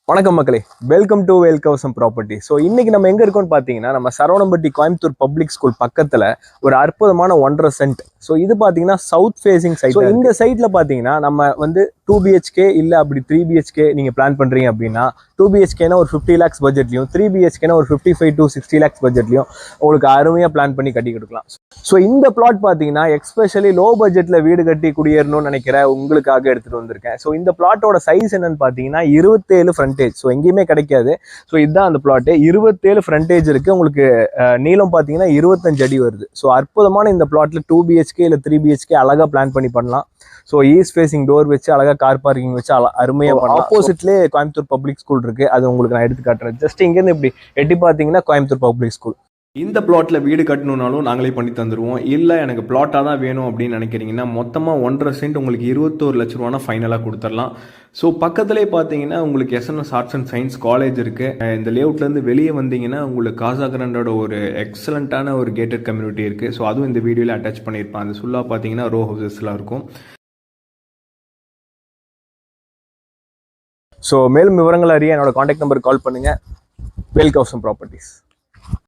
வணக்கம் மக்களே, welcome to வேல்கவசம் property. So இன்னைக்கு நம்ம எங்க இருக்கோம்னு பார்த்தீங்கன்னா, நம்ம சரவணம்பட்டி கோயம்புத்தூர் பப்ளிக் ஸ்கூல் பக்கத்துல ஒரு அற்புதமான 1.5 சென்ட். ஸோ இது பார்த்தீங்கன்னா சவுத் ஃபேசிங் சைட். ஸோ இந்த சைட்ல பார்த்தீங்கன்னா நம்ம வந்து 2 BHK இல்லை அப்படி 3 BHK நீங்க பிளான் பண்றீங்க அப்படின்னா 2 BHKனா ஒரு 50 lakhs பட்ஜெட்லையும் 3 BHKனா ஒரு 55 to 60 lakhs பட்ஜெட்லையும் உங்களுக்கு அருமையாக பிளான் பண்ணி கட்டி கொடுக்கலாம். ஸோ இந்த பிளாட் பார்த்தீங்கன்னா எக்ஸ்பெஷலி லோ பட்ஜெட்ல வீடு கட்டி குடியேறணும்னு நினைக்கிற உங்களுக்காக எடுத்துட்டு வந்திருக்கேன். ஸோ இந்த பிளாட்டோட சைஸ் என்னன்னு பார்த்தீங்கன்னா 27 ஃப்ரண்டேஜ். ஸோ எங்கேயுமே கிடைக்காது. ஸோ இதுதான் அந்த பிளாட்டு. 27 ஃப்ரண்டேஜ் இருக்கு. உங்களுக்கு நீளம் பார்த்தீங்கன்னா 25 அடி வருது. ஸோ அற்புதமான இந்த பிளாட்ல 2 BHK இல்லை 3 BHK அழகா பிளான் பண்ணலாம். ஸோ ஈஸ்ட் ஃபேசிங் டோர் வச்சு அழகா கார் பார்க்கிங் வச்சு அருமையாக பண்ணலாம். ஆப்போசிட்லேயே கோயம்புத்தூர் பப்ளிக் ஸ்கூல் இருக்கு. அது உங்களுக்கு நான் எடுத்து காட்டுறேன். ஜஸ்ட் இங்கேருந்து இப்படி எட்டி பார்த்தீங்கன்னா கோயம்புத்தூர் பப்ளிக் ஸ்கூல். இந்த பிளாட்ல வீடு கட்டணும்னாலும் நாங்களே பண்ணி தந்துடுவோம். இல்லை எனக்கு பிளாட்டாக தான் வேணும் அப்படின்னு நினைக்கிறீங்கன்னா மொத்தமாக 1.5 சென்ட் உங்களுக்கு 21 லட்ச ரூபானா ஃபைனலாக கொடுத்துடலாம். ஸோ பக்கத்துலேயே பார்த்தீங்கன்னா உங்களுக்கு SNS arts and science college இருக்குது. இந்த லேஅவுட்லேருந்து வெளியே வந்தீங்கன்னா உங்களுக்கு காசா கிராண்டோட ஒரு எக்ஸலண்ட்டான ஒரு கேட்டட் கம்யூனிட்டி இருக்குது. ஸோ அதுவும் இந்த வீடியோவில் அட்டாச் பண்ணியிருப்பேன். அது ஃபுல்லாக பார்த்தீங்கன்னா ரோ ஹவுசஸ்லாம் இருக்கும். ஸோ மேலும் விவரங்கள் அறிய என்னோட காண்டாக்ட் நம்பருக்கு கால் பண்ணுங்க. வேல்கவசம் ப்ராப்பர்ட்டிஸ்.